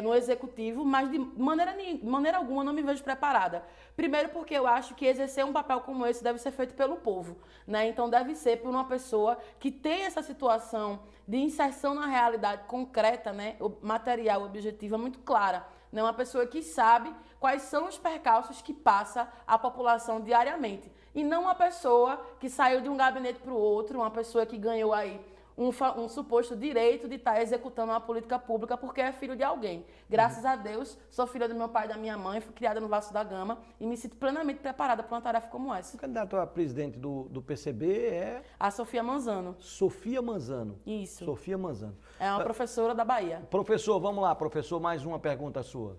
no executivo, mas de maneira alguma não me vejo preparada. Primeiro porque eu acho que exercer um papel como esse deve ser feito pelo povo, né? Então deve ser por uma pessoa que tem essa situação de inserção na realidade concreta, né? Material, objetiva, muito clara. Né? Uma pessoa que sabe quais são os percalços que passa a população diariamente. E não uma pessoa que saiu de um gabinete para o outro, uma pessoa que ganhou aí um suposto direito de estar executando uma política pública porque é filho de alguém. Graças a Deus, sou filha do meu pai e da minha mãe, fui criada no Vasco da Gama e me sinto plenamente preparada para uma tarefa como essa. O candidato a presidente do PCB é? A Sofia Manzano. Sofia Manzano. Isso. Sofia Manzano. É uma professora da Bahia. Professor, vamos lá, professor, mais uma pergunta sua.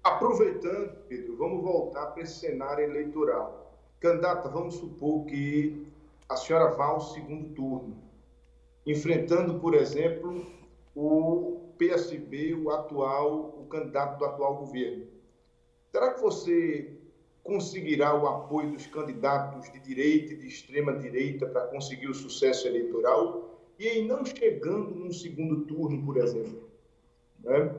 Aproveitando, Pedro, vamos voltar para esse cenário eleitoral. Candidata, vamos supor que a senhora vá ao segundo turno, enfrentando, por exemplo, o PSB, o candidato do atual governo. Será que você conseguirá o apoio dos candidatos de direita e de extrema direita para conseguir o sucesso eleitoral? E aí, não chegando num segundo turno, por exemplo, né?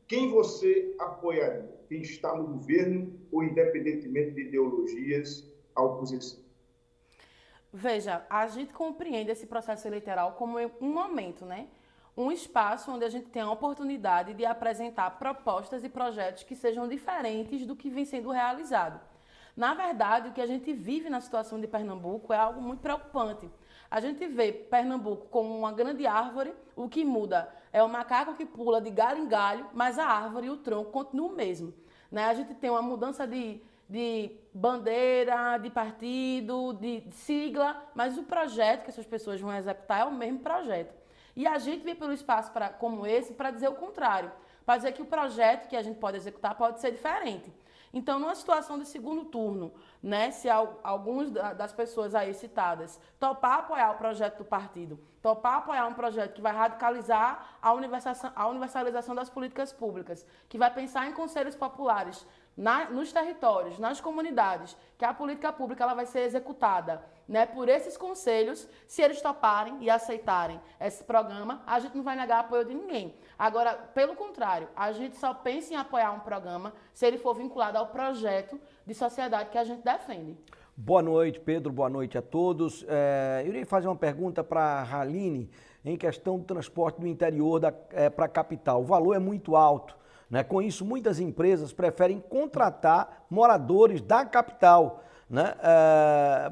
Quem você apoiaria? Quem está no governo ou, independentemente de ideologias, a oposição? Veja, a gente compreende esse processo eleitoral como um momento, né? Um espaço onde a gente tem a oportunidade de apresentar propostas e projetos que sejam diferentes do que vem sendo realizado. Na verdade, o que a gente vive na situação de Pernambuco é algo muito preocupante. A gente vê Pernambuco como uma grande árvore, o que muda é o macaco que pula de galho em galho, mas a árvore e o tronco continuam o mesmo. Né? A gente tem uma mudança de bandeira, de partido, de sigla, mas o projeto que essas pessoas vão executar é o mesmo projeto. E a gente vem pelo espaço como esse para dizer o contrário, para dizer que o projeto que a gente pode executar pode ser diferente. Então, numa situação de segundo turno, né, se algumas das pessoas aí citadas topar apoiar o projeto do partido, topar apoiar um projeto que vai radicalizar a universalização das políticas públicas, que vai pensar em conselhos populares nos territórios, nas comunidades, que a política pública ela vai ser executada, né, por esses conselhos, se eles toparem e aceitarem esse programa, a gente não vai negar apoio de ninguém. Agora, pelo contrário, a gente só pensa em apoiar um programa se ele for vinculado ao projeto de sociedade que a gente defende. Boa noite, Pedro. Boa noite a todos. Eu iria fazer uma pergunta para a Raline em questão do transporte do interior para a capital. O valor é muito alto. Né? Com isso, muitas empresas preferem contratar moradores da capital. Né?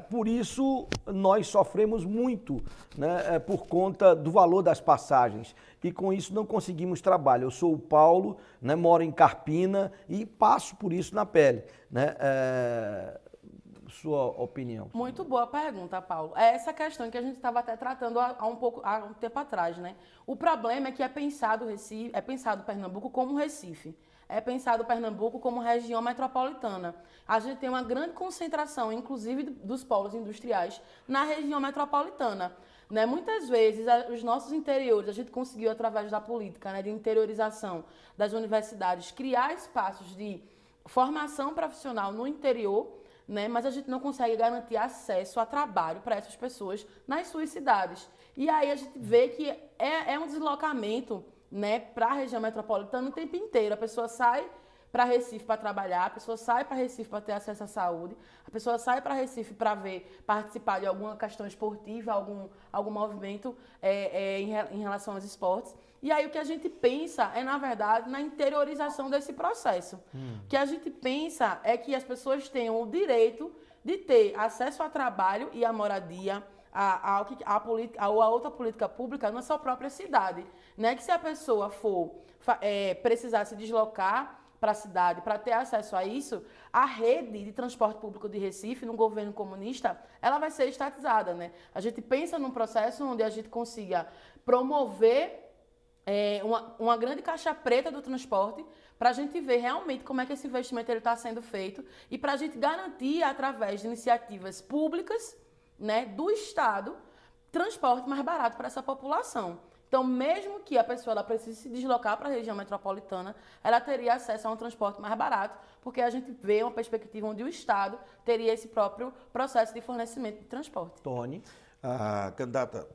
Por isso, nós sofremos muito, né? Por conta do valor das passagens. E com isso não conseguimos trabalho. Eu sou o Paulo, né? Moro em Carpina e passo por isso na pele. Né? sua opinião? Muito boa pergunta, Paulo. É essa questão que a gente estava até tratando há um tempo atrás, né? O problema é que é pensado Pernambuco como Recife. É pensado Pernambuco como região metropolitana. A gente tem uma grande concentração, inclusive dos polos industriais, na região metropolitana. Né? Muitas vezes, os nossos interiores, a gente conseguiu, através da política, né, de interiorização das universidades, criar espaços de formação profissional no interior, né, mas a gente não consegue garantir acesso a trabalho para essas pessoas nas suas cidades. E aí a gente vê que é um deslocamento, né, para a região metropolitana o tempo inteiro. A pessoa sai para Recife para trabalhar, a pessoa sai para Recife para ter acesso à saúde, a pessoa sai para Recife para participar de alguma questão esportiva, algum movimento em relação aos esportes. E aí o que a gente pensa é, na verdade, na interiorização desse processo. O que a gente pensa é que as pessoas tenham o direito de ter acesso ao trabalho e à moradia, a outra política pública na sua própria cidade. Né? Que se a pessoa precisar se deslocar para a cidade, para ter acesso a isso, a rede de transporte público de Recife, no governo comunista, ela vai ser estatizada. Né? A gente pensa num processo onde a gente consiga promover uma grande caixa preta do transporte para a gente ver realmente como é que esse investimento está sendo feito e para a gente garantir, através de iniciativas públicas, né, do Estado, transporte mais barato para essa população. Então, mesmo que a pessoa ela precise se deslocar para a região metropolitana, ela teria acesso a um transporte mais barato, porque a gente vê uma perspectiva onde o Estado teria esse próprio processo de fornecimento de transporte. Tony? Candidata,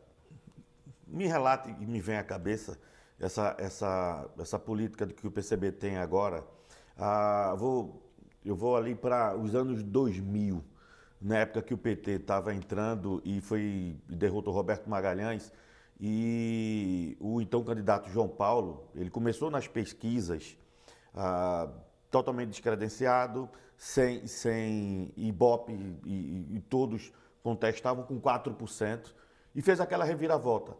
me relate e me vem à cabeça essa política que o PCB tem agora. Eu vou ali para os anos 2000, na época que o PT estava entrando e derrotou Roberto Magalhães, e o então candidato João Paulo, ele começou nas pesquisas totalmente descredenciado, sem Ibope, e todos contestavam com 4%, e fez aquela reviravolta.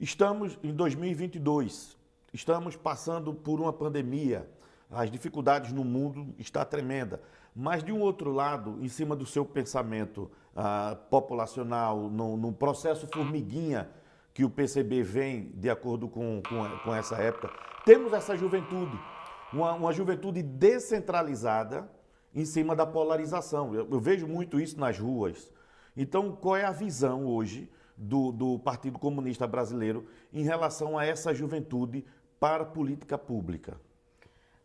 Estamos em 2022, estamos passando por uma pandemia, as dificuldades no mundo estão tremendas, mas de um outro lado, em cima do seu pensamento populacional, no processo formiguinha que o PCB vem de acordo com essa época, temos essa juventude, uma juventude descentralizada em cima da polarização. Eu vejo muito isso nas ruas. Então, qual é a visão hoje do Partido Comunista Brasileiro em relação a essa juventude para a política pública?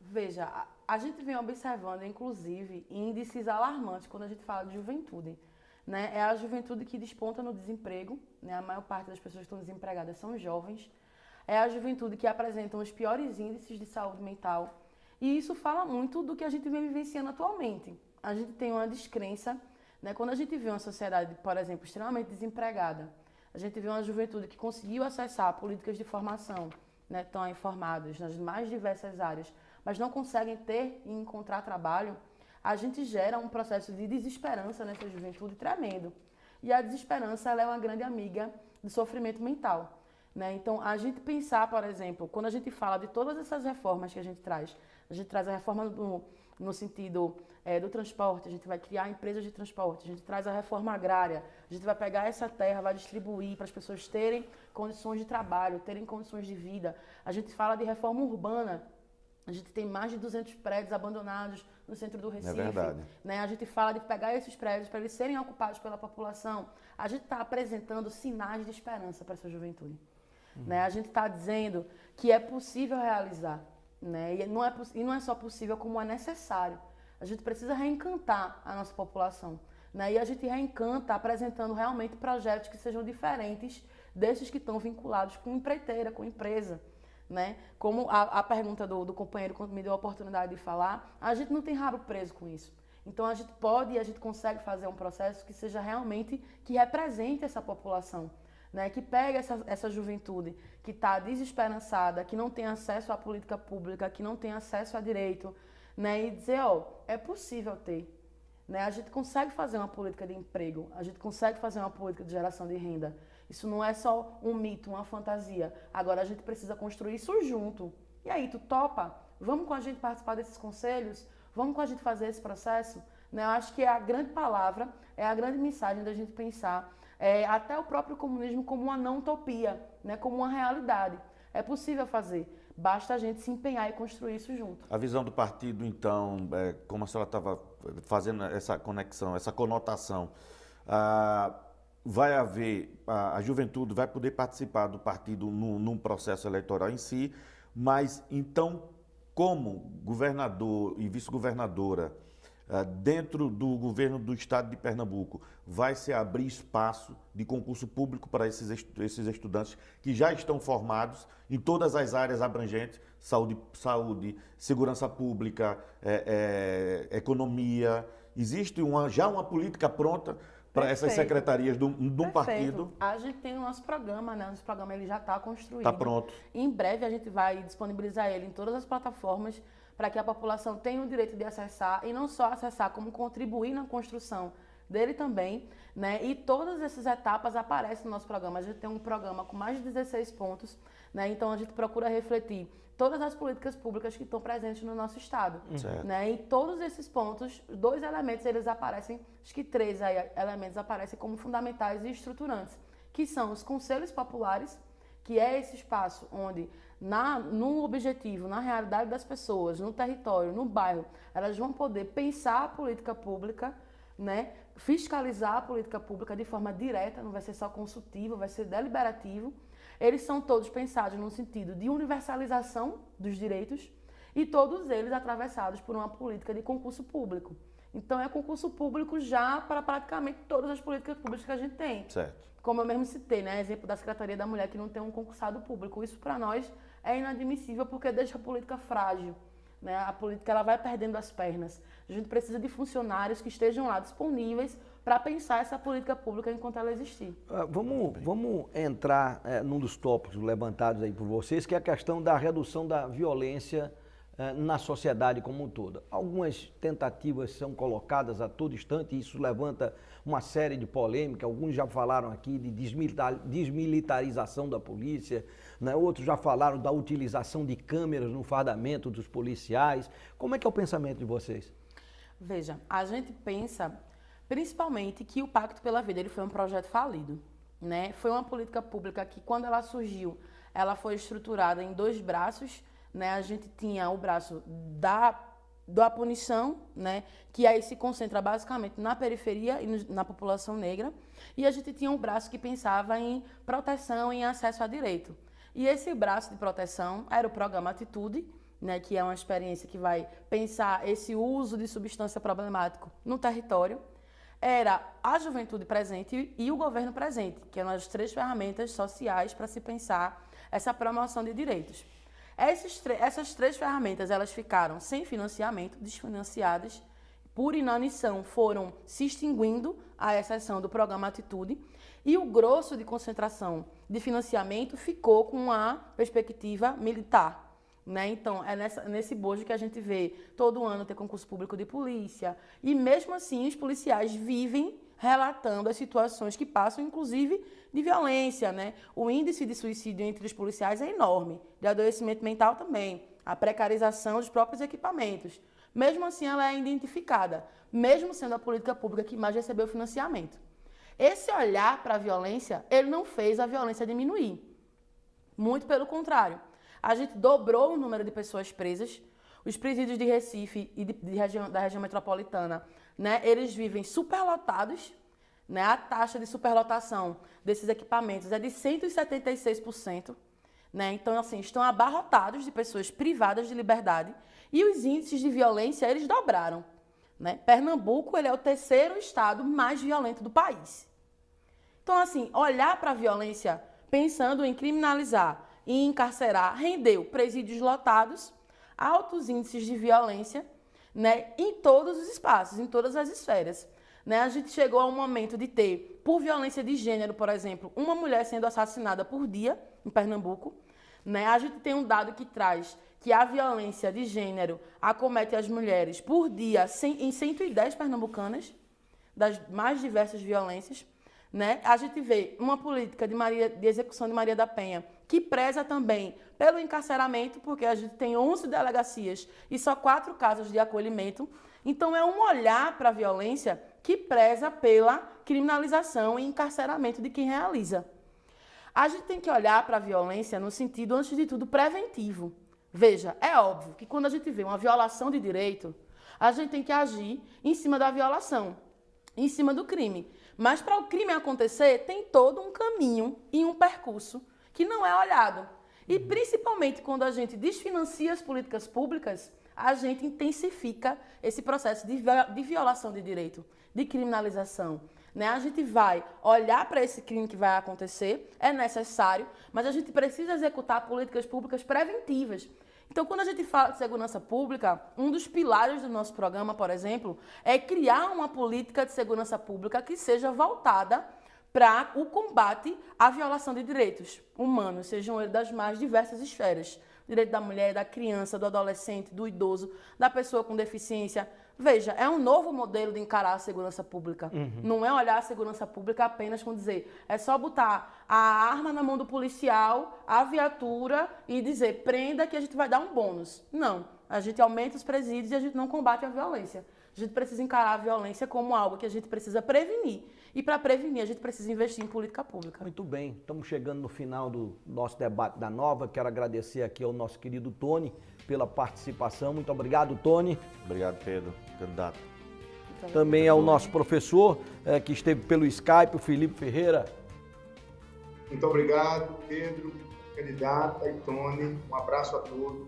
Veja, a gente vem observando, inclusive, índices alarmantes quando a gente fala de juventude. Né? É a juventude que desponta no desemprego, né? A maior parte das pessoas que estão desempregadas são jovens. É a juventude que apresenta os piores índices de saúde mental. E isso fala muito do que a gente vem vivenciando atualmente. A gente tem uma descrença, né? Quando a gente vê uma sociedade, por exemplo, extremamente desempregada, a gente vê uma juventude que conseguiu acessar políticas de formação, né? Estão informados nas mais diversas áreas, mas não conseguem ter e encontrar trabalho, a gente gera um processo de desesperança nessa juventude tremendo. E a desesperança ela é uma grande amiga do sofrimento mental. Né? Então, a gente pensar, por exemplo, quando a gente fala de todas essas reformas que a gente traz a reforma no sentido do transporte, a gente vai criar empresas de transporte, a gente traz a reforma agrária, a gente vai pegar essa terra, vai distribuir para as pessoas terem condições de trabalho, terem condições de vida. A gente fala de reforma urbana, a gente tem mais de 200 prédios abandonados no centro do Recife. É verdade. Né? A gente fala de pegar esses prédios para eles serem ocupados pela população. A gente está apresentando sinais de esperança para essa juventude. Né? A gente está dizendo que é possível realizar. Né? E não é só possível, como é necessário. A gente precisa reencantar a nossa população. Né? E a gente reencanta apresentando realmente projetos que sejam diferentes desses que estão vinculados com empreiteira, com empresa. Né? Como a pergunta do companheiro quando me deu a oportunidade de falar, a gente não tem rabo preso com isso. Então a gente pode e a gente consegue fazer um processo que seja realmente, que represente essa população, né? Que pegue essa juventude que está desesperançada, que não tem acesso à política pública, que não tem acesso a direito, né? E dizer, é possível ter. Né? A gente consegue fazer uma política de emprego, a gente consegue fazer uma política de geração de renda. Isso não é só um mito, uma fantasia. Agora a gente precisa construir isso junto. E aí, tu topa? Vamos com a gente participar desses conselhos? Vamos com a gente fazer esse processo? né? Eu acho que é a grande palavra, é a grande mensagem da gente pensar até o próprio comunismo como uma não utopia, né? Como uma realidade. É possível fazer, basta a gente se empenhar e construir isso junto. A visão do partido, então, como a senhora estava fazendo essa conexão, essa conotação, vai haver, a juventude vai poder participar do partido num processo eleitoral em si, mas então, como governador e vice-governadora, dentro do governo do estado de Pernambuco, vai se abrir espaço de concurso público para esses estudantes que já estão formados em todas as áreas abrangentes, saúde, segurança pública, economia. Existe já uma política pronta para essas secretarias de um partido? A gente tem o nosso programa, né? Nosso programa ele já está construído. Está pronto. Em breve a gente vai disponibilizar ele em todas as plataformas para que a população tenha o direito de acessar e não só acessar, como contribuir na construção dele também, né? E todas essas etapas aparecem no nosso programa. A gente tem um programa com mais de 16 pontos, né? Então a gente procura refletir todas as políticas públicas que estão presentes no nosso estado, né? E todos esses pontos, 2 elementos, eles aparecem, acho que 3 elementos aparecem como fundamentais e estruturantes, que são os conselhos populares, que é esse espaço onde, no objetivo, na realidade das pessoas, no território, no bairro, elas vão poder pensar a política pública, né? Fiscalizar a política pública de forma direta, não vai ser só consultivo, vai ser deliberativo. Eles são todos pensados no sentido de universalização dos direitos e todos eles atravessados por uma política de concurso público. Então é concurso público já para praticamente todas as políticas públicas que a gente tem. Certo. Como eu mesmo citei, né? Exemplo da Secretaria da Mulher que não tem um concursado público. Isso para nós é inadmissível porque deixa a política frágil, né? A política ela vai perdendo as pernas. A gente precisa de funcionários que estejam lá disponíveis para pensar essa política pública enquanto ela existir. Vamos entrar num dos tópicos levantados aí por vocês, que é a questão da redução da violência na sociedade como um todo. Algumas tentativas são colocadas a todo instante e isso levanta uma série de polêmicas. Alguns já falaram aqui de desmilitarização da polícia, né? Outros já falaram da utilização de câmeras no fardamento dos policiais. Como é que é o pensamento de vocês? Veja, a gente pensa principalmente que o Pacto pela Vida ele foi um projeto falido, né? Foi uma política pública que, quando ela surgiu, ela foi estruturada em 2 braços, né? A gente tinha o braço da punição, né? Que aí se concentra basicamente na periferia e na população negra, e a gente tinha um braço que pensava em proteção e em acesso a direito. E esse braço de proteção era o programa Atitude, né? Que é uma experiência que vai pensar esse uso de substância problemática no território. Era a juventude presente e o governo presente, que eram as 3 ferramentas sociais para se pensar essa promoção de direitos. Essas 3 ferramentas elas ficaram sem financiamento, desfinanciadas, por inanição foram se extinguindo, à exceção do programa Atitude, e o grosso de concentração de financiamento ficou com a perspectiva militar. Né? Então, é nesse bojo que a gente vê todo ano ter concurso público de polícia, e mesmo assim os policiais vivem relatando as situações que passam, inclusive de violência, né? O índice de suicídio entre os policiais é enorme, de adoecimento mental também, a precarização dos próprios equipamentos. Mesmo assim, ela é identificada, mesmo sendo a política pública que mais recebeu financiamento. Esse olhar para a violência, ele não fez a violência diminuir. Muito pelo contrário. A gente dobrou o número de pessoas presas. Os presídios de Recife e da região metropolitana, né, eles vivem superlotados, né? A taxa de superlotação desses equipamentos é de 176%, né? Então, assim, estão abarrotados de pessoas privadas de liberdade e os índices de violência, eles dobraram, né? Pernambuco, ele é o 3º estado mais violento do país. Então, assim, olhar para a violência pensando em criminalizar e encarcerar rendeu presídios lotados, altos índices de violência, né, em todos os espaços, em todas as esferas. Né? A gente chegou a um momento de ter, por violência de gênero, por exemplo, uma mulher sendo assassinada por dia em Pernambuco. Né? A gente tem um dado que traz que a violência de gênero acomete as mulheres por dia em 110 pernambucanas, das mais diversas violências. Né? A gente vê uma política de execução de Maria da Penha que preza também pelo encarceramento, porque a gente tem 11 delegacias e só 4 casas de acolhimento, Então, é um olhar para a violência que preza pela criminalização e encarceramento de quem realiza. A gente tem que olhar para a violência no sentido, antes de tudo, preventivo. Veja, é óbvio que quando a gente vê uma violação de direito, a gente tem que agir em cima da violação, em cima do crime. Mas para o crime acontecer, tem todo um caminho e um percurso que não é olhado. E principalmente quando a gente desfinancia as políticas públicas, a gente intensifica esse processo de violação de direito, de criminalização. Né? A gente vai olhar para esse crime que vai acontecer, é necessário, mas a gente precisa executar políticas públicas preventivas. Então, quando a gente fala de segurança pública, um dos pilares do nosso programa, por exemplo, é criar uma política de segurança pública que seja voltada para o combate à violação de direitos humanos, sejam eles das mais diversas esferas. Direito da mulher, da criança, do adolescente, do idoso, da pessoa com deficiência. Veja, é um novo modelo de encarar a segurança pública. Não é olhar a segurança pública apenas com dizer, é só botar a arma na mão do policial, a viatura e dizer, prenda que a gente vai dar um bônus. Não, a gente aumenta os presídios e a gente não combate a violência. A gente precisa encarar a violência como algo que a gente precisa prevenir. E para prevenir, a gente precisa investir em política pública. Muito bem, estamos chegando no final do nosso debate da Nova. Quero agradecer aqui ao nosso querido Tony pela participação. Muito obrigado, Tony. Obrigado, Pedro, candidato. Também ao nosso professor, que esteve pelo Skype, o Felipe Ferreira. Muito obrigado, Pedro, candidata e Tony. Um abraço a todos.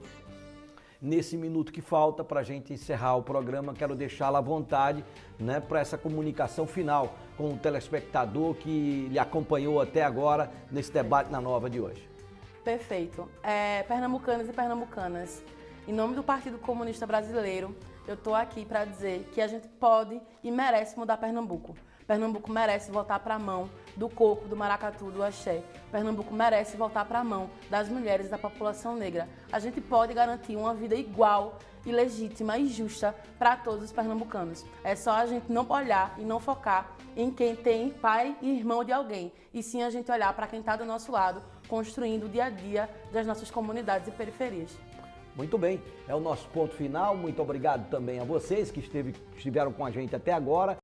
Nesse minuto que falta para a gente encerrar o programa, quero deixá-la à vontade, né, para essa comunicação final com o telespectador que lhe acompanhou até agora nesse debate na Nova de hoje. Perfeito. Pernambucanos e pernambucanas, em nome do Partido Comunista Brasileiro, eu estou aqui para dizer que a gente pode e merece mudar Pernambuco. Pernambuco merece voltar para a mão do coco, do maracatu, do axé. Pernambuco merece voltar para a mão das mulheres e da população negra. A gente pode garantir uma vida igual e legítima e justa para todos os pernambucanos. É só a gente não olhar e não focar em quem tem pai e irmão de alguém, e sim a gente olhar para quem está do nosso lado, construindo o dia a dia das nossas comunidades e periferias. Muito bem, é o nosso ponto final. Muito obrigado também a vocês que estiveram com a gente até agora.